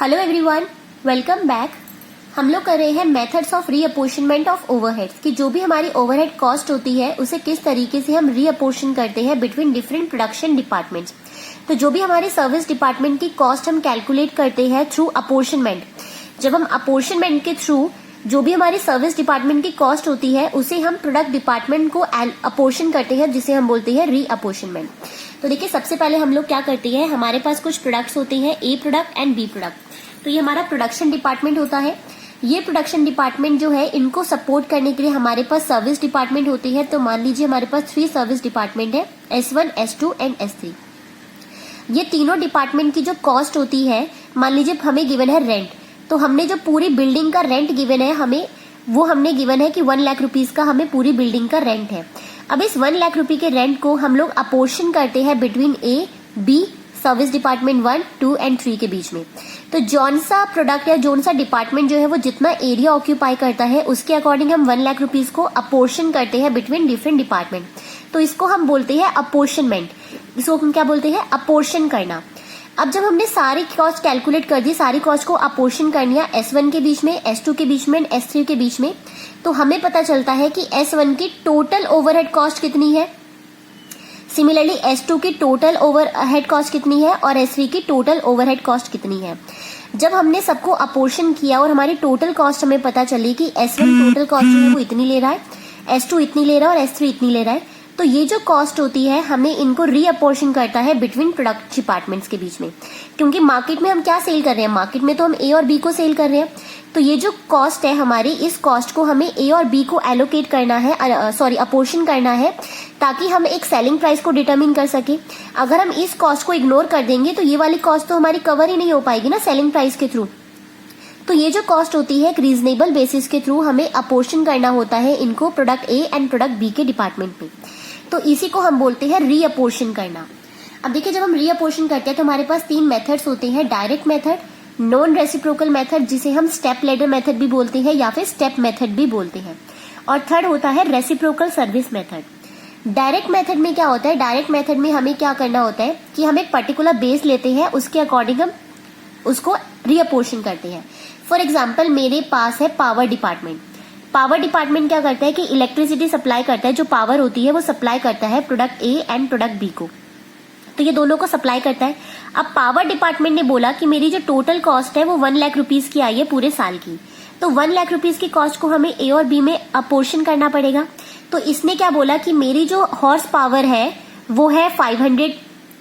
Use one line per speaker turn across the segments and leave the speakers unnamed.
Hello everyone, welcome back. हम लोग कर रहे हैं मेथड्स ऑफ रीअपोर्शनमेंट ऑफ ओवरहेड्स कि जो भी हमारी ओवरहेड कॉस्ट होती है उसे किस तरीके से हम रीअपोर्शन करते हैं बिटवीन डिफरेंट प्रोडक्शन डिपार्टमेंट्स। तो जो भी हमारे सर्विस डिपार्टमेंट की कॉस्ट हम कैलकुलेट करते हैं थ्रू अपोर्शनमेंट, जब हम अपोर्शनमेंट के थ्रू जो भी हमारी सर्विस डिपार्टमेंट की कॉस्ट होती है उसे हम प्रोडक्ट डिपार्टमेंट को अपोर्शन करते हैं, जिसे हम बोलते हैं रीअपोर्शनमेंट। तो देखिए, सबसे पहले हम लोग क्या करते हैं, हमारे पास कुछ प्रोडक्ट्स होते हैं, ए प्रोडक्ट एंड बी प्रोडक्ट। तो ये हमारा प्रोडक्शन डिपार्टमेंट होता है। ये प्रोडक्शन डिपार्टमेंट जो है, इनको सपोर्ट करने के लिए हमारे पास सर्विस डिपार्टमेंट होती है। तो मान लीजिए हमारे पास 3 सर्विस डिपार्टमेंट है, S1, S2 एंड S3। ये तीनों डिपार्टमेंट की जो कॉस्ट होती है, मान लीजिए हमें गिवन है रेंट, तो हमने जो पूरी बिल्डिंग का रेंट गिवन है हमें, वो हमने गिवन है कि 1 लाख रुपीज का हमें पूरी बिल्डिंग का रेंट है। अब इस 1 लाख रुपए के रेंट को हम लोग अपोर्शन करते हैं between A, B, service department 1, 2 and 3 के बीच में। तो जौन सा प्रोडक्ट या जौन सा डिपार्टमेंट जो है वो जितना एरिया ऑक्यूपाई करता है उसके अकॉर्डिंग हम 1 लाख रुपीज को अपोर्शन करते हैं बिटवीन डिफरेंट डिपार्टमेंट। तो इसको हम बोलते हैं अपोर्शनमेंट। इसको हम क्या बोलते हैं, अपोर्शन करना। अब जब हमने सारी कॉस्ट कैलकुलेट कर दी, सारी कॉस्ट को अपोर्शन कर लिया S1 के बीच में, S2 के बीच में, S3 के बीच में, तो हमें पता चलता है कि S1 की टोटल ओवरहेड कॉस्ट कितनी है, सिमिलरली S2 की टोटल ओवरहेड कॉस्ट कितनी है और S3 की टोटल ओवरहेड कॉस्ट कितनी है। जब हमने सबको अपोर्शन किया और हमारी टोटल कॉस्ट हमें पता चली कि S1 टोटल कॉस्ट जो है वो इतनी ले रहा है, S2 इतनी ले रहा है और S3 इतनी ले रहा है, तो ये जो कॉस्ट होती है हमें इनको रीअपोर्शन करता है बिटवीन प्रोडक्ट डिपार्टमेंट्स के बीच में। क्योंकि मार्केट में हम क्या सेल कर रहे हैं, मार्केट में तो हम ए और बी को सेल कर रहे हैं। तो ये जो कॉस्ट है हमारी, इस कॉस्ट को हमें ए और बी को एलोकेट करना है, अपोर्शन करना है, ताकि हम एक सेलिंग प्राइस को डिटरमिन कर सके। अगर हम इस कॉस्ट को इग्नोर कर देंगे तो ये वाली कॉस्ट तो हमारी कवर ही नहीं हो पाएगी ना सेलिंग प्राइस के थ्रू। तो ये जो कॉस्ट होती है एक रीजनेबल बेसिस के थ्रू हमें अपोर्शन करना होता है इनको product A and product B के डिपार्टमेंट में। तो इसी को हम बोलते हैं रीअपोर्शन करना। अब देखिए, जब हम रीअपोर्शन करते हैं तो हमारे पास 3 मेथड्स होते हैं, direct method, non reciprocal method जिसे हम स्टेप लेडर मेथड भी बोलते हैं या फिर स्टेप मेथड भी बोलते हैं, और थर्ड होता है reciprocal service method. Direct method में क्या होता है, डायरेक्ट मेथड में हमें क्या करना होता है कि हम एक पर्टिकुलर बेस लेते हैं, उसके अकॉर्डिंग हम उसको रीअपोर्शन करते हैं। फॉर एग्जाम्पल, मेरे पास है पावर डिपार्टमेंट। पावर डिपार्टमेंट क्या करता है कि इलेक्ट्रिसिटी सप्लाई करता है, जो पावर होती है वो सप्लाई करता है product A and product B को, तो ये दोनों को सप्लाई करता है। अब पावर डिपार्टमेंट ने बोला कि मेरी जो टोटल कॉस्ट है वो 1 लाख रुपीज की आई है पूरे साल की, तो 1 लाख रुपीज की कॉस्ट को हमें ए और बी में अपोर्शन करना पड़ेगा। तो इसने क्या बोला कि मेरी जो हॉर्स पावर है वो है 500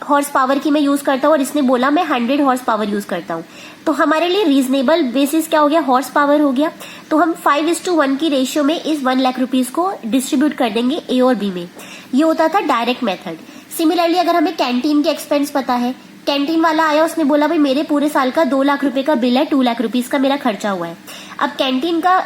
हॉर्स पावर की मैं यूज करता हूँ, और इसने बोला मैं 100 हॉर्स पावर यूज करता हूँ। तो हमारे लिए रीजनेबल बेसिस क्या हो गया, हॉर्स पावर हो गया। तो हम 5:1 की रेशियो में इस 1 लाख रुपीज को डिस्ट्रीब्यूट कर देंगे ए और बी में। ये होता था डायरेक्ट मेथड। सिमिलरली, अगर हमें कैंटीन के एक्सपेंस पता है, कैंटीन वाला आया, उसने बोला भाई मेरे पूरे साल का 2 लाख रुपए का बिल है, 2 लाख रुपीज का मेरा खर्चा हुआ है। अब कैंटीन का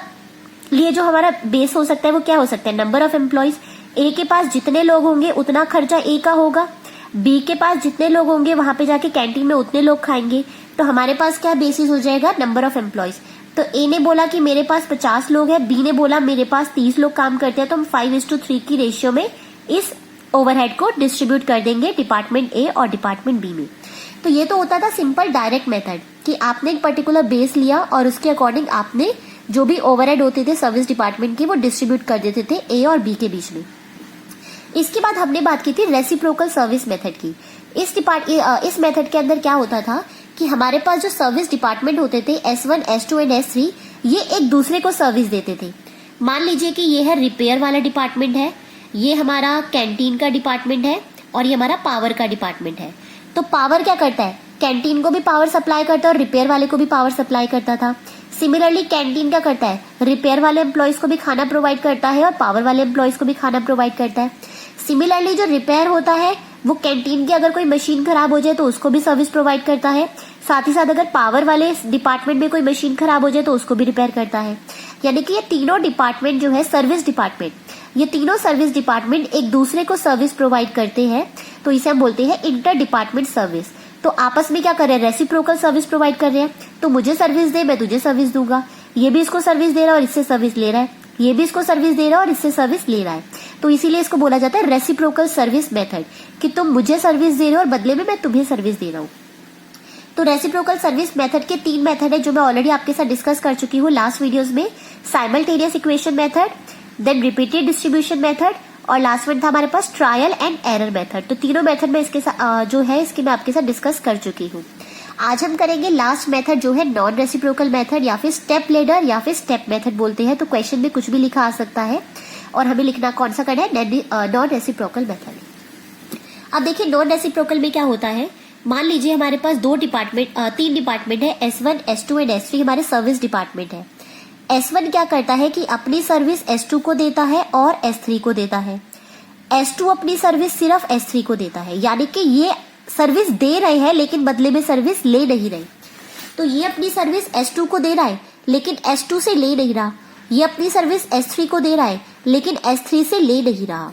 लिए जो हमारा बेस हो सकता है वो क्या हो सकता है, नंबर ऑफ एम्प्लॉइज। ए के पास जितने लोग होंगे उतना खर्चा ए का होगा, बी के पास जितने लोग होंगे वहां पे जाके कैंटीन में उतने लोग खाएंगे। तो हमारे पास क्या बेसिस हो जाएगा, नंबर ऑफ एम्प्लॉइज। तो ए ने बोला कि मेरे पास 50 लोग हैं, बी ने बोला मेरे पास 30 लोग काम करते हैं, तो हम 5:3 की रेशियो में इस ओवरहेड को डिस्ट्रीब्यूट कर देंगे डिपार्टमेंट ए और डिपार्टमेंट बी में। तो ये तो होता था सिंपल डायरेक्ट मेथड कि आपने एक पर्टिकुलर बेस लिया और उसके अकॉर्डिंग आपने जो भी ओवरहेड होते थे सर्विस डिपार्टमेंट की वो डिस्ट्रीब्यूट कर देते थे ए और बी के बीच में। इसके बाद हमने बात की थी रेसिप्रोकल सर्विस मेथड की। इस मेथड के अंदर क्या होता था कि हमारे पास जो सर्विस डिपार्टमेंट होते थे S1, S2 एंड S3, ये एक दूसरे को सर्विस देते थे। मान लीजिए कि ये है रिपेयर वाला डिपार्टमेंट है, ये हमारा कैंटीन का डिपार्टमेंट है और ये हमारा पावर का डिपार्टमेंट है। तो पावर क्या करता है, कैंटीन को भी पावर सप्लाई करता है और रिपेयर वाले को भी पावर सप्लाई करता था। सिमिलरली, कैंटीन क्या करता है, रिपेयर वाले एम्प्लॉयज को भी खाना प्रोवाइड करता है और पावर वाले एम्प्लॉयज को भी खाना प्रोवाइड करता है। सिमिलरली, जो रिपेयर होता है वो कैंटीन की अगर कोई मशीन खराब हो जाए तो उसको भी सर्विस प्रोवाइड करता है, साथ ही साथ अगर पावर वाले डिपार्टमेंट में कोई मशीन खराब हो जाए तो उसको भी रिपेयर करता है। यानी कि ये तीनों डिपार्टमेंट जो है सर्विस डिपार्टमेंट, ये तीनों सर्विस डिपार्टमेंट एक दूसरे को सर्विस प्रोवाइड करते हैं, तो इसे हम बोलते हैं इंटर डिपार्टमेंट सर्विस। तो आपस में क्या कर रहे हैं, रेसिप्रोकल सर्विस प्रोवाइड कर रहे हैं। तो मुझे सर्विस दे, मैं तुझे सर्विस दूंगा, ये भी इसको सर्विस दे रहा है और इससे सर्विस ले रहा है, ये भी इसको सर्विस दे रहा है और इससे सर्विस ले रहा है। तो इसीलिए इसको बोला जाता है रेसिप्रोकल सर्विस मेथड कि तुम मुझे सर्विस दे रहे हो और बदले में मैं तुम्हें सर्विस दे रहा हूँ। तो रेसिप्रोकल सर्विस मेथड के 3 मेथड है जो मैं ऑलरेडी आपके साथ डिस्कस कर चुकी हूँ लास्ट वीडियोस में। Simultaneous equation method, then repeated distribution method, और लास्ट में था हमारे पास ट्रायल एंड एरर मेथड। तो तीनों मेथड में इसके साथ जो है इसके मैं आपके साथ डिस्कस कर चुकी हूँ। आज हम करेंगे लास्ट मेथड जो है नॉन रेसिप्रोकल मेथड, या फिर स्टेप लेडर या फिर स्टेप मेथड बोलते हैं। तो क्वेश्चन में कुछ भी लिखा आ सकता है और हमें लिखना कौन सा करना है, नॉन रेसिप्रोकल मेथड। अब देखिए नॉन रेसिप्रोकल में क्या होता है, मान लीजिए हमारे पास 3 डिपार्टमेंट है, S1, S2 एंड S3 हमारे सर्विस डिपार्टमेंट है। S1 क्या करता है कि अपनी सर्विस S2 को देता है और S3 को देता है। S2 अपनी सर्विस सिर्फ S3 को देता है, यानी कि ये सर्विस दे रहे हैं लेकिन बदले में सर्विस ले नहीं रहे। तो ये अपनी सर्विस S2 को दे रहा है लेकिन S2 से ले नहीं रहा। ये अपनी सर्विस S3 को दे रहा है लेकिन S3 से ले नहीं रहा।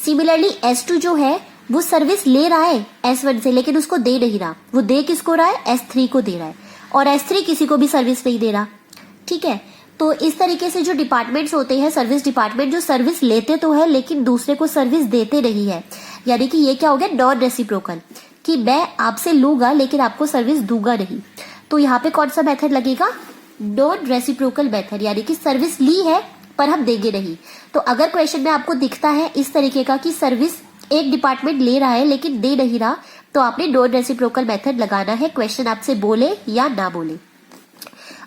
सिमिलरली S2 जो है वो सर्विस ले रहा है S1 से लेकिन उसको दे नहीं रहा। वो दे किसको रहा है, S3 को दे रहा है, और S3 किसी को भी सर्विस नहीं दे रहा। ठीक है, तो इस तरीके से जो डिपार्टमेंट्स होते हैं, सर्विस डिपार्टमेंट जो सर्विस लेते तो है लेकिन दूसरे को सर्विस देते नहीं है, यानी कि ये क्या हो गया, नॉन रेसिप्रोकल, कि मैं आपसे लूंगा लेकिन आपको सर्विस दूंगा नहीं। तो यहाँ पे कौन सा मेथड लगेगा, नॉन रेसिप्रोकल मेथड, यानी कि सर्विस ली है पर हम देंगे नहीं। तो अगर क्वेश्चन में आपको दिखता है इस तरीके का कि सर्विस एक डिपार्टमेंट ले रहा है लेकिन दे नहीं रहा, तो आपने नॉन रेसिप्रोकल मेथड लगाना है, क्वेश्चन आपसे बोले या ना बोले।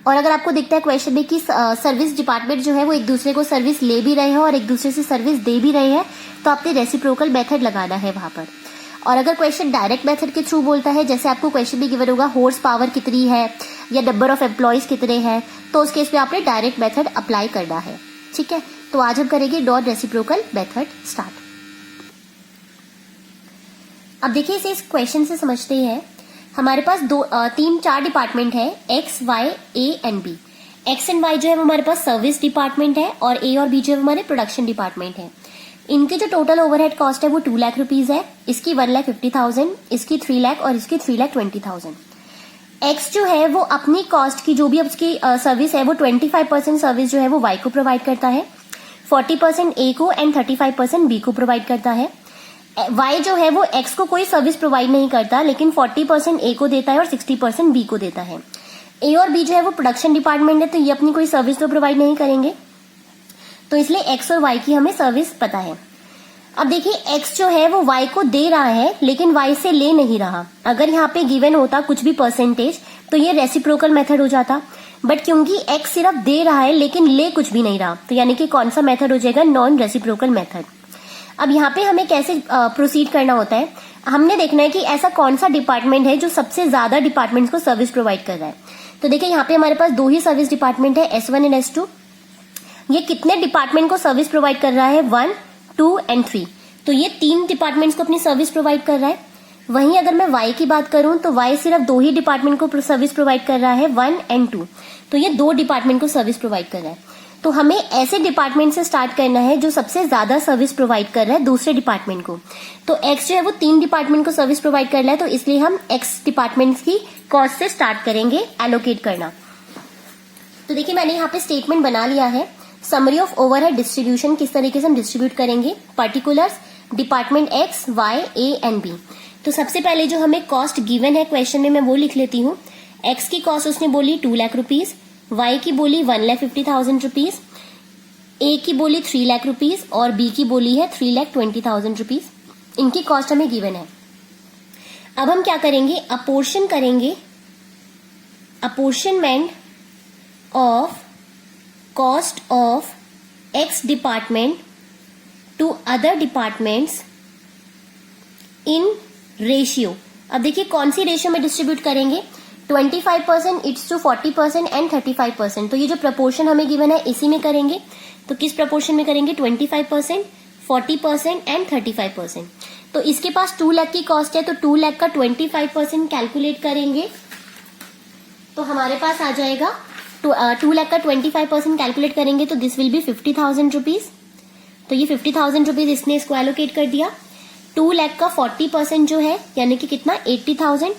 और अगर आपको दिखता है क्वेश्चन में कि सर्विस डिपार्टमेंट जो है वो एक दूसरे को सर्विस ले भी रहे हैं और एक दूसरे से सर्विस दे भी रहे हैं, तो आपने रेसिप्रोकल मेथड लगाना है वहां पर। और अगर क्वेश्चन डायरेक्ट मेथड के थ्रू बोलता है, जैसे आपको क्वेश्चन में गिवन होगा हॉर्स पावर कितनी है या नंबर ऑफ एम्प्लॉयज कितने हैं, तो उस केस में आपने डायरेक्ट मेथड अप्लाई करना है। ठीक है, तो आज हम करेंगे नॉन रेसिप्रोकल मेथड स्टार्ट। अब देखिए इसे इस क्वेश्चन से समझते हैं। हमारे पास 4 डिपार्टमेंट है, X, Y, A and B। X and Y जो है वो हमारे पास सर्विस डिपार्टमेंट है और A और B जो है हमारे प्रोडक्शन डिपार्टमेंट है। इनके जो टोटल ओवरहेड कॉस्ट है वो 2 लाख रुपीज है, इसकी 1,50,000, इसकी 3 लाख और इसकी 3,20,000। X जो है वो अपनी कॉस्ट की जो भी उसकी सर्विस है वो 25% सर्विस जो है वो Y को प्रोवाइड करता है, 40% A को एंड 35% B को प्रोवाइड करता है। Y जो है वो X को कोई सर्विस प्रोवाइड नहीं करता लेकिन 40% A को देता है और 60% B को देता है। A और B जो है वो प्रोडक्शन डिपार्टमेंट है, तो ये अपनी कोई सर्विस तो प्रोवाइड नहीं करेंगे, तो इसलिए X और Y की हमें सर्विस पता है। अब देखिए X जो है वो Y को दे रहा है लेकिन Y से ले नहीं रहा। अगर यहाँ पे गिवन होता कुछ भी परसेंटेज तो ये रेसिप्रोकल मेथड हो जाता, बट क्योंकि X सिर्फ दे रहा है लेकिन ले कुछ भी नहीं रहा, तो यानी कि कौन सा मेथड हो जाएगा, नॉन रेसिप्रोकल मेथड। अब यहाँ पे हमें कैसे प्रोसीड करना होता है, हमने देखना है कि ऐसा कौन सा डिपार्टमेंट है जो सबसे ज्यादा डिपार्टमेंट्स को सर्विस प्रोवाइड कर रहा है। तो देखिए यहाँ पे हमारे पास 2 ही सर्विस डिपार्टमेंट है, S1 एंड S2। ये कितने डिपार्टमेंट को सर्विस प्रोवाइड कर रहा है, 1, 2 एंड 3। तो ये 3 डिपार्टमेंट्स को अपनी सर्विस प्रोवाइड कर रहा है। वहीं अगर मैं Y की बात करूं तो Y सिर्फ 2 ही डिपार्टमेंट को सर्विस प्रोवाइड कर रहा है, 1 एंड 2। तो ये 2 डिपार्टमेंट को सर्विस प्रोवाइड कर रहा है। तो हमें ऐसे डिपार्टमेंट से स्टार्ट करना है जो सबसे ज्यादा सर्विस प्रोवाइड कर रहा है दूसरे डिपार्टमेंट को। तो X जो है वो 3 डिपार्टमेंट को सर्विस प्रोवाइड कर रहा है, तो इसलिए हम X डिपार्टमेंट्स की कॉस्ट से स्टार्ट करेंगे एलोकेट करना। तो देखिए मैंने यहाँ पे स्टेटमेंट बना लिया है, समरी ऑफ ओवरहेड डिस्ट्रीब्यूशन, किस तरीके से हम डिस्ट्रीब्यूट करेंगे, particulars department X, Y, A and B। तो सबसे पहले जो हमें कॉस्ट गिवन है क्वेश्चन में मैं वो लिख लेती हूँ। X की कॉस्ट उसने बोली 2 लाख रुपीज, Y की बोली 1,50,000 रुपीज, A की बोली 3 लाख रुपीज और B की बोली है 3,20,000 रुपीज। इनकी कॉस्ट हमें गिवन है। अब हम क्या करेंगे, अपोर्शन करेंगे, apportionment of cost of X department to other departments in ratio. अब देखिए कौन सी रेशियो में डिस्ट्रीब्यूट करेंगे, 25% इट्स टू 40% एंड 35%। तो ये जो प्रपोर्शन हमें गिवन है इसी में करेंगे। तो किस प्रपोर्शन में करेंगे, 25%, 40% एंड 35%। तो इसके पास 2 लाख की कॉस्ट है, तो 2 लाख का 25% कैलकुलेट करेंगे तो हमारे पास आ जाएगा 2 लाख का 25% कैलकुलेट करेंगे तो दिस विल बी 50,000 रुपीज। तो ये 50,000 रुपीज इसने इसको एलोकेट कर दिया। 2 लाख का 40% जो है यानी कि कितना, 80,000,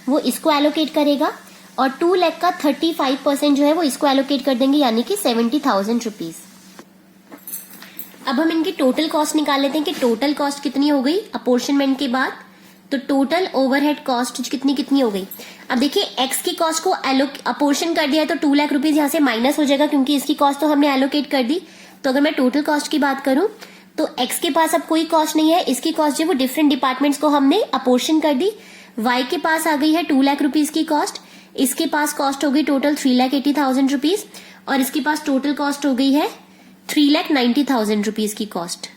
वो इसको एलोकेट करेगा, और 2 लाख का 35% जो है वो इसको एलोकेट कर देंगे यानी कि 70,000 रुपीज। अब हम इनकी टोटल कॉस्ट निकाल लेते हैं कि टोटल कॉस्ट कितनी हो गई अपोर्शनमेंट के बाद। तो टोटल ओवरहेड कॉस्ट कितनी कितनी हो गई। अब देखिए एक्स की कॉस्ट को अपोर्शन कर दिया है तो 2 लाख रुपीज यहाँ से माइनस हो जाएगा क्योंकि इसकी कॉस्ट तो हमने एलोकेट कर दी। तो अगर मैं टोटल कॉस्ट की बात करूं तो एक्स के पास अब कोई कॉस्ट नहीं है, इसकी कॉस्ट जो वो डिफरेंट डिपार्टमेंट्स को हमने अपोर्शन कर दी। वाई के पास आ गई है 2 लाख रुपीज की कॉस्ट, इसके पास कॉस्ट हो गई टोटल 3,80,000 रुपीज और इसके पास टोटल कॉस्ट हो गई है 3,90,000 रुपीज की कॉस्ट।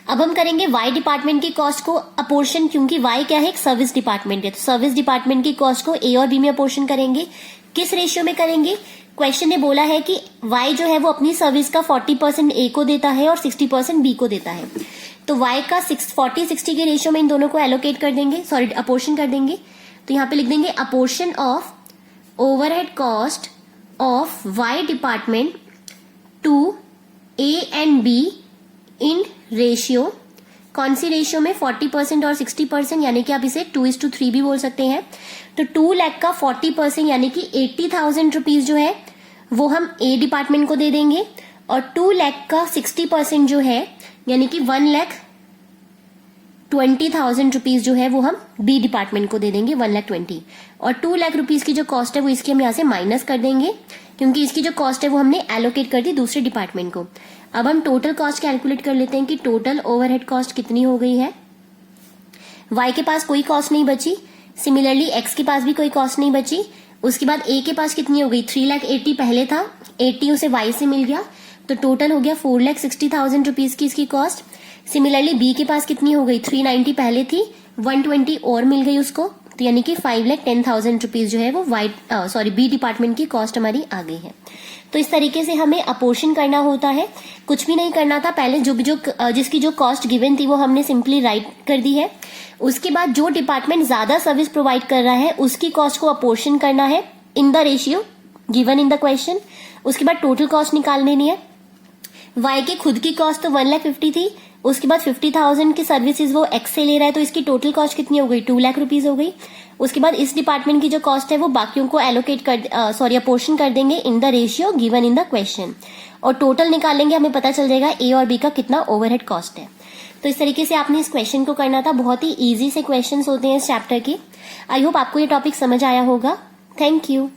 अब हम करेंगे वाई डिपार्टमेंट की कॉस्ट को अपोर्शन, क्योंकि वाई क्या है, एक सर्विस डिपार्टमेंट है, तो सर्विस डिपार्टमेंट की कॉस्ट को ए और बी में अपोर्शन करेंगे। किस रेशियो में करेंगे, क्वेश्चन ने बोला है कि वाई जो है वो अपनी सर्विस का 40% ए को देता है और 60% बी को देता है। तो वाई का 40-60 के रेशियो में इन दोनों को एलोकेट कर देंगे, सॉरी अपोर्शन कर देंगे। तो यहां पे लिख देंगे apportion of overhead cost of Y department to A and B in ratio. कौन सी रेशियो में, 40% और 60%, यानी कि आप इसे 2:3 भी बोल सकते हैं। तो 2 लाख का 40% यानी कि 80,000 रुपीज जो है वो हम ए डिपार्टमेंट को दे देंगे और 2 लाख का 60% जो है यानी कि 1,20,000 रुपीज जो है वो हम बी डिपार्टमेंट को दे देंगे, 1,20,000। और 2 लाख रुपीज की जो कॉस्ट है वो इसकी हम यहाँ से माइनस कर देंगे क्योंकि इसकी जो कॉस्ट है वो हमने एलोकेट कर दी दूसरे डिपार्टमेंट को। अब हम टोटल कॉस्ट कैलकुलेट कर लेते हैं कि टोटल ओवरहेड कॉस्ट कितनी हो गई है। वाई के पास कोई कॉस्ट नहीं बची, सिमिलरली एक्स के पास भी कोई कॉस्ट नहीं बची। उसके बाद ए के पास कितनी हो गई, 3,80,000 पहले था, 80 उसे वाई से मिल गया तो टोटल हो गया 4,60,000 रुपीज की इसकी कॉस्ट। सिमिलरली बी के पास कितनी हो गई, 390 पहले थी, 120 और मिल गई उसको, तो यानी कि 5,10,000 रुपीज जो है वो बी डिपार्टमेंट की कॉस्ट हमारी आ गई है। तो इस तरीके से हमें अपोर्शन करना होता है, कुछ भी नहीं करना था, पहले जिसकी जो कॉस्ट गिवन थी वो हमने सिंपली राइट कर दी है। उसके बाद जो डिपार्टमेंट ज्यादा सर्विस प्रोवाइड कर रहा है उसकी कॉस्ट को अपोर्शन करना है in the ratio given in the question. उसके बाद टोटल कॉस्ट निकाल लेनी है। वाई की खुद की कॉस्ट तो 1,50,000 थी, उसके बाद 50,000 की सर्विसेज वो एक्स से ले रहा है तो इसकी टोटल कॉस्ट कितनी हो गई, 2 लाख रुपीज हो गई। उसके बाद इस डिपार्टमेंट की जो कॉस्ट है वो बाकियों को अपोर्शन कर देंगे in the ratio given in the question और टोटल निकालेंगे, हमें पता चल जाएगा ए और बी का कितना ओवरहेड कॉस्ट है। तो इस तरीके से आपने इस क्वेश्चन को करना था, बहुत ही इजी से क्वेश्चंस होते हैं इस चैप्टर के। आई होप आपको ये टॉपिक समझ आया होगा। Thank you.